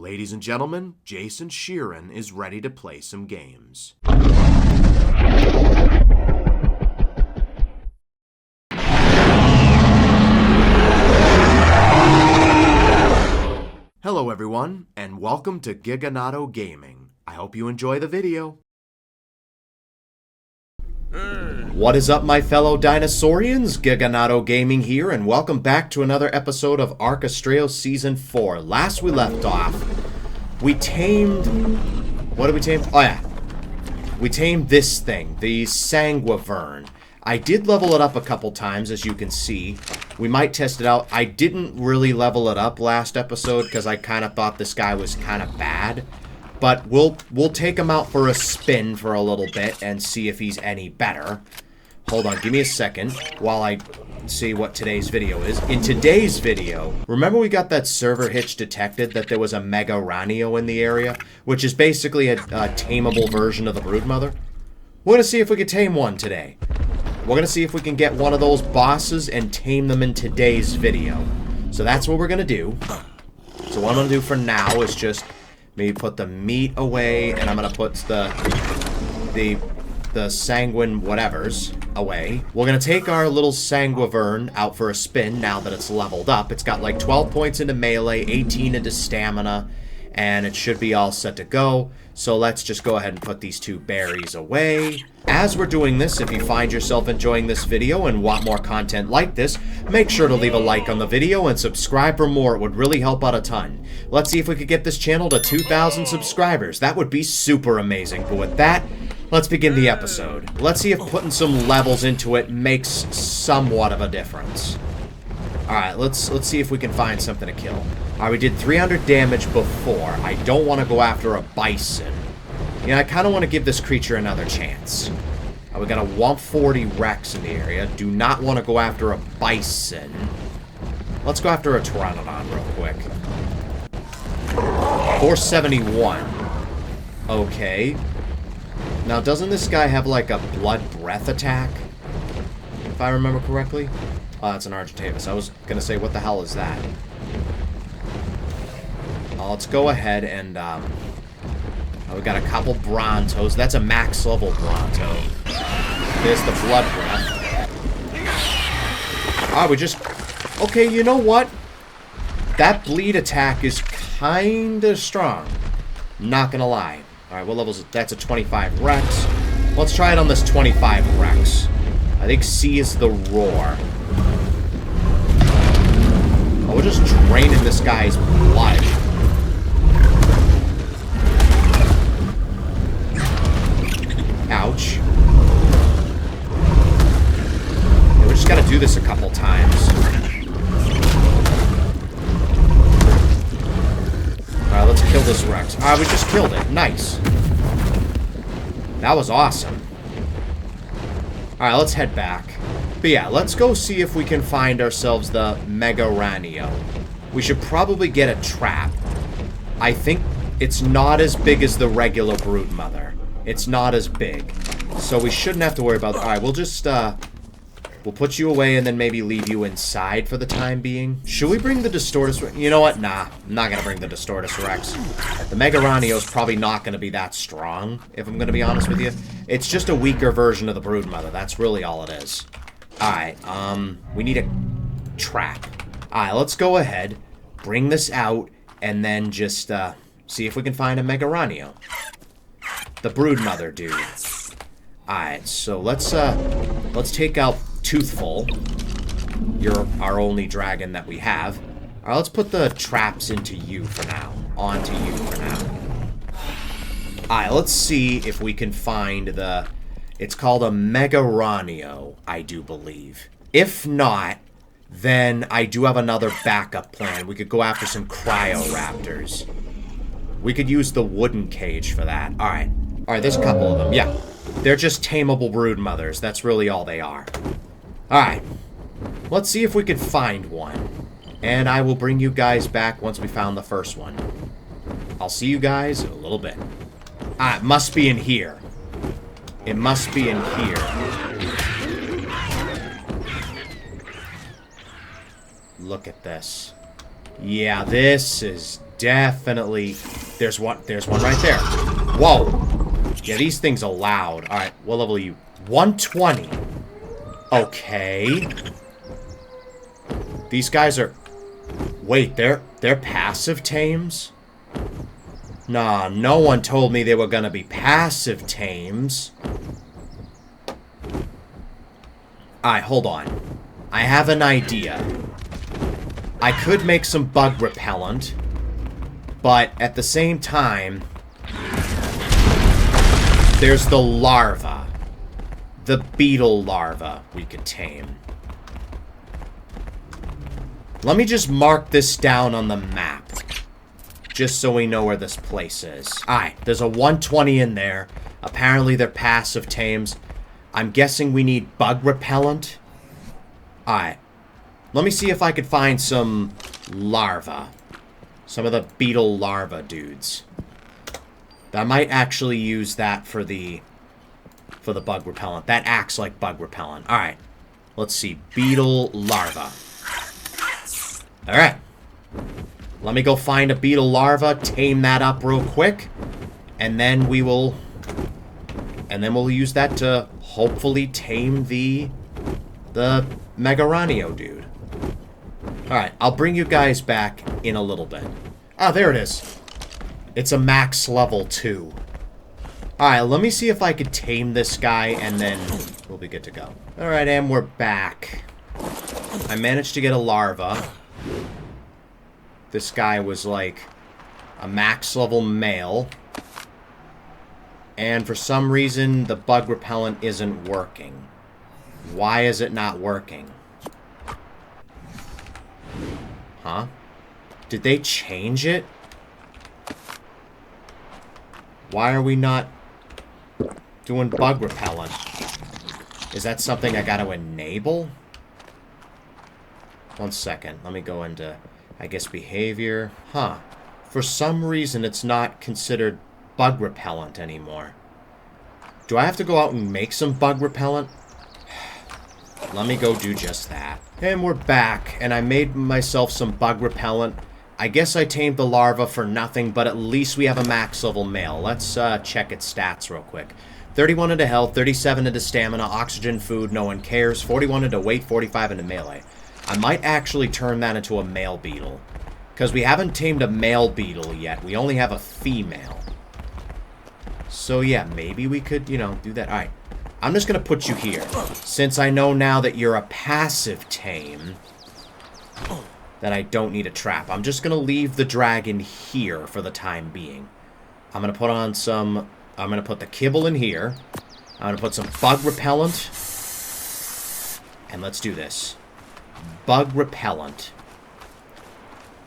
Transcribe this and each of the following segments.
Ladies and gentlemen, Jason Sheeran is ready to play some games. Hello everyone, and welcome to Giganato Gaming. I hope you enjoy the video. What is up, my fellow dinosaurians? Giganato Gaming here, and welcome back to another episode of Astraeos Season 4. Last we left off, we tamed... What did we tame? Oh yeah. We tamed this thing, the Sanguivern. I did level it up a couple times, as you can see. We might test it out. I didn't really level it up last episode, because I kind of thought this guy was kind of bad. But we'll take him out for a spin for a little bit and see if he's any better. Hold on, give me a second while I see what today's video is. In today's video, remember we got that server hitch detected that there was a Mega Ranio in the area, which is basically a tameable version of the Broodmother? We're going to see if we can tame one today. We're going to see if we can get one of those bosses and tame them in today's video. So that's what we're going to do. So what I'm going to do for now is just maybe put the meat away, and I'm going to put the sanguine whatevers away. We're going to take our little Sanguivern out for a spin now that it's leveled up. It's got like 12 points into melee, 18 into stamina, and it should be all set to go. So let's just go ahead and put these two berries away. As we're doing this, if you find yourself enjoying this video and want more content like this, make sure to leave a like on the video and subscribe for more. It would really help out a ton. Let's see if we could get this channel to 2,000 subscribers. That would be super amazing. But with that, let's begin the episode. Let's see if putting some levels into it makes somewhat of a difference. Alright, let's see if we can find something to kill. Alright, we did 300 damage before. I don't want to go after a bison. Yeah, I kind of want to give this creature another chance. We got a 140 Rex in the area. Do not want to go after a bison. Let's go after a Pteranodon real quick. 471. Okay. Now, doesn't this guy have like a blood breath attack? If I remember correctly? Oh, that's an Argentavis. I was going to say, what the hell is that? Let's go ahead and, we got a couple Brontos. That's a max level Bronto. There's the blood breath. Ah, we just... Okay, you know what? That bleed attack is kinda strong. Not gonna lie. Alright, what level is it? That's a 25 Rex. Let's try it on this 25 Rex. I think C is the roar. Oh, we're just draining this guy's blood. Ouch. Yeah, we just gotta do this a couple times. Alright, let's kill this Rex. Alright, we just killed it. Nice. That was awesome. Alright, let's head back. But yeah, let's go see if we can find ourselves the Mega Ranio. We should probably get a trap. I think it's not as big as the regular Broodmother. It's not as big. So we shouldn't have to worry about that. Alright, we'll just, we'll put you away and then maybe leave you inside for the time being. Should we bring the Distortus Rex? You know what? Nah, I'm not gonna bring the Distortus Rex. The Mega Ranio's probably not gonna be that strong, if I'm gonna be honest with you. It's just a weaker version of the Broodmother. That's really all it is. Alright, we need a trap. Alright, let's go ahead, bring this out, and then just, see if we can find a Mega Ranio. The Broodmother dude. Alright, so let's take out Toothful. You're our only dragon that we have. Alright, let's put the traps into you for now. Onto you for now. Alright, let's see if we can find the... It's called a Mega Ranio, I do believe. If not, then I do have another backup plan. We could go after some Cryoraptors. We could use the wooden cage for that. Alright. Alright, there's a couple of them. Yeah. They're just tameable broodmothers. That's really all they are. Alright. Let's see if we can find one. And I will bring you guys back once we found the first one. I'll see you guys in a little bit. Ah, it must be in here. It must be in here. Look at this. Yeah, this is definitely... There's one right there. Whoa. Yeah, these things are loud. Alright, what level are you? 120. Okay. These guys are... Wait, they're passive tames? Nah, no one told me they were gonna be passive tames. Alright, hold on. I have an idea. I could make some bug repellent, but at the same time, there's the larva. The beetle larva we could tame. Let me just mark this down on the map, just so we know where this place is. Alright, there's a 120 in there. Apparently they're passive tames. I'm guessing we need bug repellent. Alright. Let me see if I could find some larvae. Some of the beetle larva dudes. I might actually use that for the bug repellent. That acts like bug repellent. Alright. Let's see. Beetle larva. Alright. Let me go find a beetle larva, tame that up real quick, and then we will... And then we'll use that to hopefully tame the Megaranio dude. Alright, I'll bring you guys back in a little bit. Ah, there it is. It's a max level 2. Alright, let me see if I could tame this guy, and then we'll be good to go. Alright, and we're back. I managed to get a larva. This guy was like a max level male. And for some reason, the bug repellent isn't working. Why is it not working? Huh? Did they change it? Why are we not doing bug repellent? Is that something I gotta enable? 1 second. Let me go into, I guess, behavior. Huh. For some reason, it's not considered bug repellent anymore. Do I have to go out and make some bug repellent? Let me go do just that. And we're back, and I made myself some bug repellent. I guess I tamed the larva for nothing, but at least we have a max level male. Let's check its stats real quick. 31 into health, 37 into stamina, oxygen, food, no one cares, 41 into weight, 45 into melee. I might actually turn that into a male beetle, because we haven't tamed a male beetle yet. We only have a female. So yeah, maybe we could, you know, do that. Alright, I'm just going to put you here. Since I know now that you're a passive tame, that I don't need a trap. I'm just going to leave the dragon here for the time being. I'm going to put on some... I'm going to put the kibble in here. I'm going to put some bug repellent. And let's do this. Bug repellent.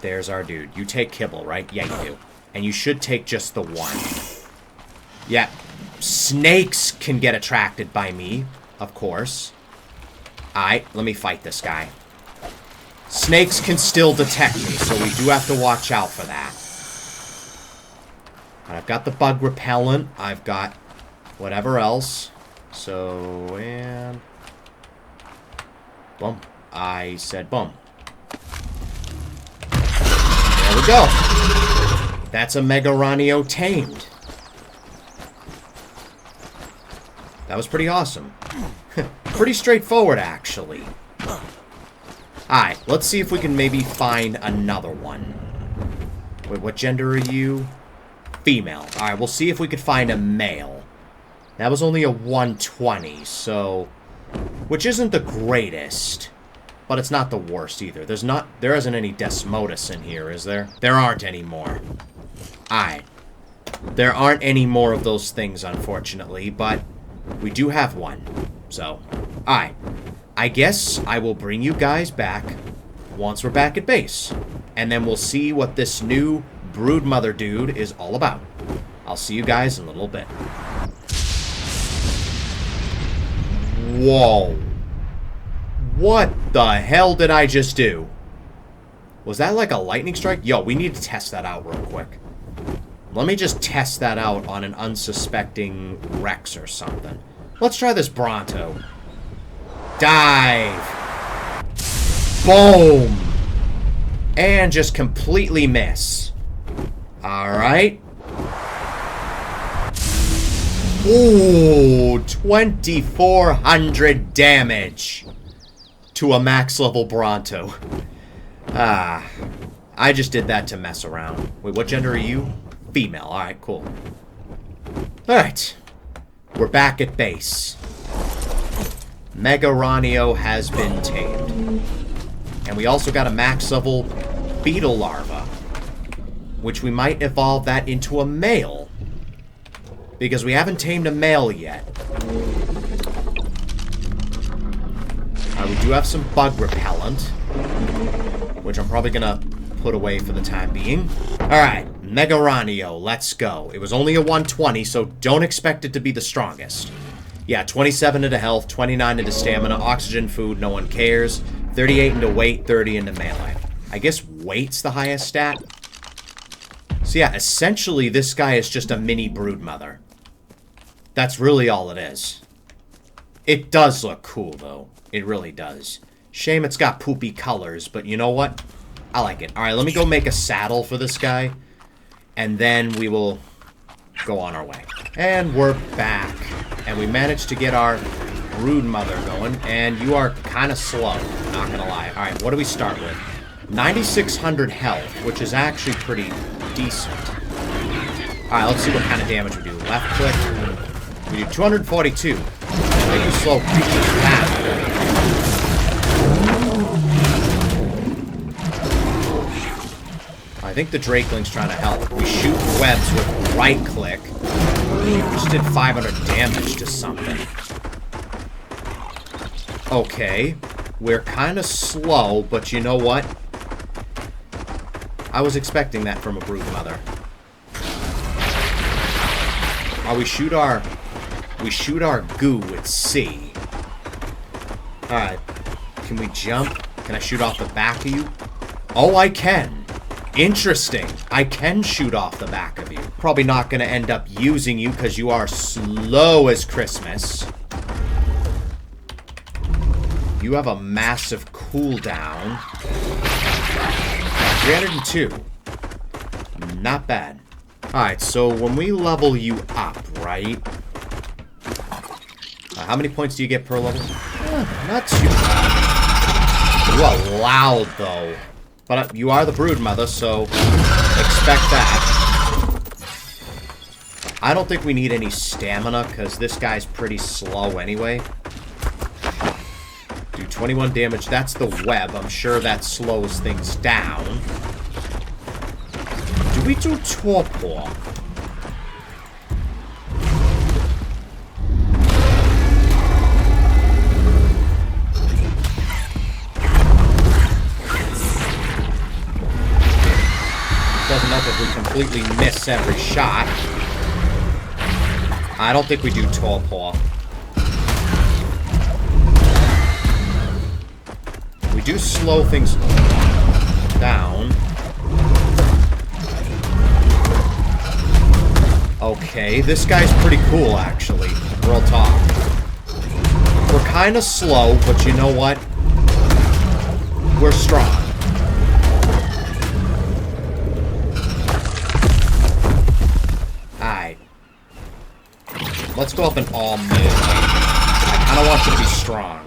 There's our dude. You take kibble, right? Yeah, you do. And you should take just the one. Yeah. Snakes can get attracted by me, of course. Alright, let me fight this guy. Snakes can still detect me, so we do have to watch out for that. I've got the bug repellent. I've got whatever else. So, and... boom. I said boom. There we go. That's a Megaranio tamed. That was pretty awesome. Pretty straightforward, actually. Alright, let's see if we can maybe find another one. Wait, what gender are you? Female. Alright, we'll see if we could find a male. That was only a 120, so... which isn't the greatest. But it's not the worst either. There isn't any Desmodus in here, is there? There aren't any more. Alright. There aren't any more of those things, unfortunately, but we do have one. So, alright. I guess I will bring you guys back once we're back at base. And then we'll see what this new Broodmother dude is all about. I'll see you guys in a little bit. Whoa. What the hell did I just do? Was that like a lightning strike? Yo, we need to test that out real quick. Let me just test that out on an unsuspecting Rex or something. Let's try this Bronto. Dive. Boom. And just completely miss. Alright. Ooh, 2,400 damage to a max level Bronto. I just did that to mess around. Wait, what gender are you? Female. Alright, cool. Alright. We're back at base. Megaranio has been tamed. And we also got a max level beetle larva, which we might evolve that into a male. Because we haven't tamed a male yet. We do have some bug repellent, which I'm probably gonna put away for the time being. Alright, Megaranio, let's go. It was only a 120, so don't expect it to be the strongest. Yeah, 27 into health, 29 into stamina, oxygen, food, no one cares. 38 into weight, 30 into melee. I guess weight's the highest stat. So yeah, essentially this guy is just a mini broodmother. That's really all it is. It does look cool, though. It really does. Shame it's got poopy colors, but you know what? I like it. Alright, let me go make a saddle for this guy. And then we will go on our way. And we're back. And we managed to get our broodmother going. And you are kind of slow, not gonna lie. Alright, what do we start with? 9,600 health, which is actually pretty decent. Alright, let's see what kind of damage we do. Left click. We do 242. Make you slow creatures fast. I think the Drakeling's trying to help. We shoot webs with right click. We just did 500 damage to something. Okay. We're kind of slow, but you know what? I was expecting that from a broodmother. We shoot our goo with C. Alright. Can we jump? Can I shoot off the back of you? Oh, I can. Interesting. I can shoot off the back of you. Probably not going to end up using you because you are slow as Christmas. You have a massive cooldown. 302. Not bad. Alright, so when we level you up, right? How many points do you get per level? Not too bad. You are loud, though. But you are the broodmother, so expect that. I don't think we need any stamina, because this guy's pretty slow anyway. Do 21 damage. That's the web. I'm sure that slows things down. Do we do torpor? Doesn't help if we completely miss every shot. I don't think we do torpor. We do slow things down. Okay, this guy's pretty cool, actually. Real talk. We're kind of slow, but you know what? We're strong. Alright. Let's go up and all mid. I kind of want you to be strong.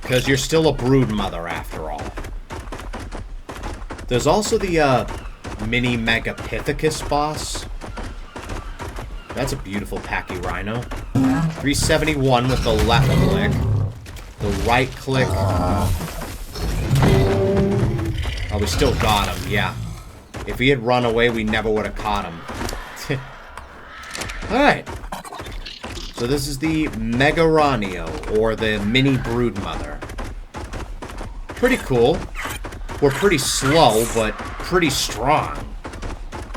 Because you're still a broodmother, after all. There's also the, mini Megapithecus boss. That's a beautiful Pachyrhino. 371 with the left click. The right click. Oh, we still got him, yeah. If he had run away, we never would have caught him. Alright. So this is the Megaranio, or the mini broodmother. Pretty cool. We're pretty slow, but pretty strong.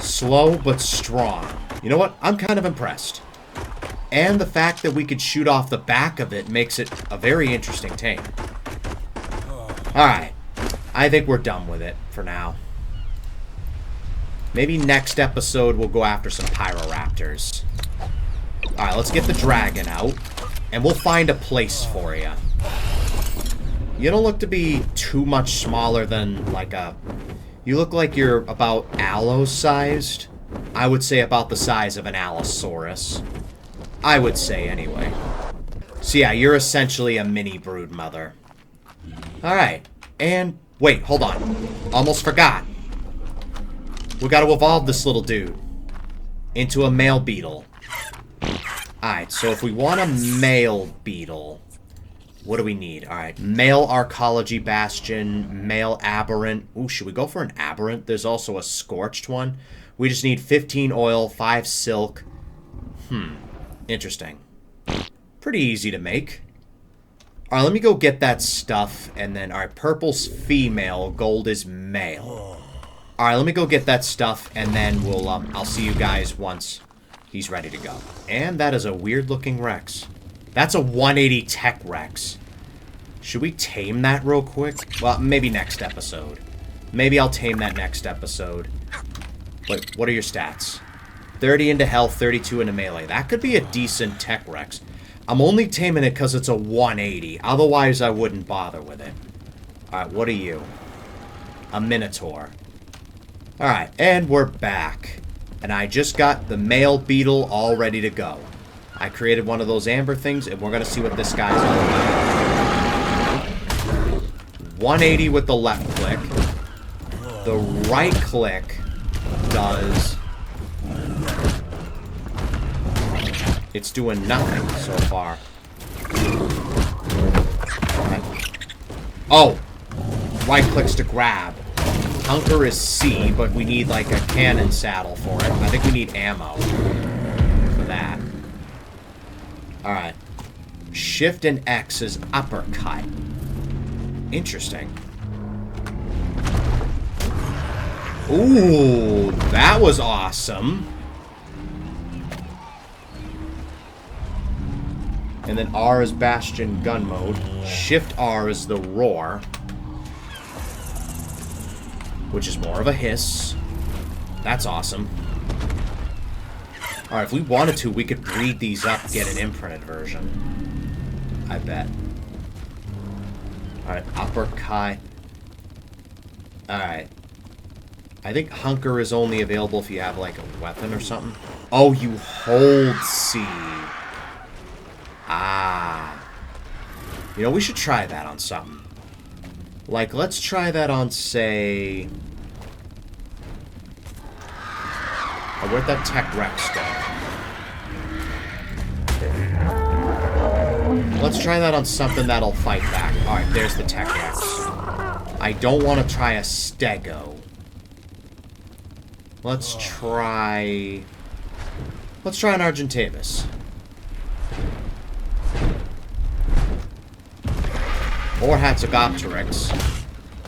Slow, but strong. You know what? I'm kind of impressed. And the fact that we could shoot off the back of it makes it a very interesting tame. Alright. I think we're done with it for now. Maybe next episode we'll go after some Pyroraptors. Alright, let's get the dragon out. And we'll find a place for you. You don't look to be too much smaller than, like, a You look like you're about Allos-sized. I would say about the size of an Allosaurus. I would say, anyway. So yeah, you're essentially a mini broodmother. Alright. And, wait, hold on. Almost forgot. We gotta evolve this little dude into a male beetle. Alright, so if we want a male beetle, what do we need? Alright, male arcology bastion, male aberrant. Ooh, should we go for an aberrant? There's also a scorched one. We just need 15 oil, 5 silk. Interesting. Pretty easy to make. Alright, let me go get that stuff, and then, alright, purple's female, gold is male. Alright, let me go get that stuff, and then we'll, I'll see you guys once he's ready to go. And that is a weird-looking Rex. That's a 180 tech Rex. Should we tame that real quick? Well, maybe next episode. Maybe I'll tame that next episode. Wait, what are your stats? 30 into health, 32 into melee. That could be a decent tech Rex. I'm only taming it because it's a 180. Otherwise, I wouldn't bother with it. Alright, what are you? A Minotaur. Alright, and we're back. And I just got the male beetle all ready to go. I created one of those amber things, and we're going to see what this guy's all about. 180 with the left click. The right click does... It's doing nothing so far. Oh! Right clicks to grab. Hunker is C, but we need like a cannon saddle for it. I think we need ammo for that. Alright. Shift and X is uppercut. Interesting. Ooh, that was awesome. And then R is Bastion gun mode. Shift R is the roar. Which is more of a hiss. That's awesome. Alright, if we wanted to, we could breed these up, get an imprinted version. I bet. Alright, uppercut. Alright. I think Hunker is only available if you have, like, a weapon or something. Oh, you hold C. Ah. You know, we should try that on something. Like, let's try that on, say... Oh, where'd that Tech Rex go? Let's try that on something that'll fight back. Alright, there's the Tech Rex. I don't want to try a Stego. Let's try... Let's try an Argentavis. Or Hatzagopteryx.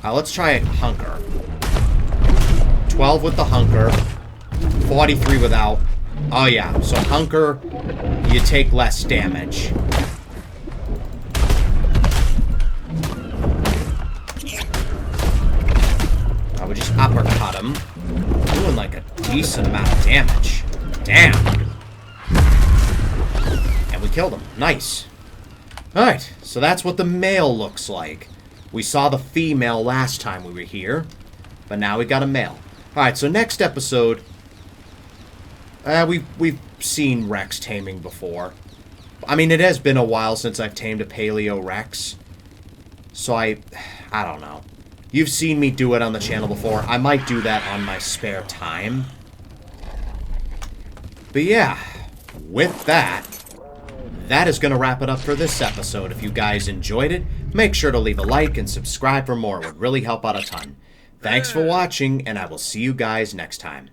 Let's try a Hunker. 12 with the Hunker. 43 without. Oh yeah, so Hunker, you take less damage. I would just uppercut him. Doing like a decent amount of damage. Damn. And we killed him. Nice. Alright, so that's what the male looks like. We saw the female last time we were here, but now we got a male. Alright, so next episode, we've seen Rex taming before. I mean, it has been a while since I've tamed a Paleo Rex, so I don't know. You've seen me do it on the channel before. I might do that on my spare time. But yeah, with that... That is going to wrap it up for this episode. If you guys enjoyed it, make sure to leave a like and subscribe for more. It would really help out a ton. Thanks for watching, and I will see you guys next time.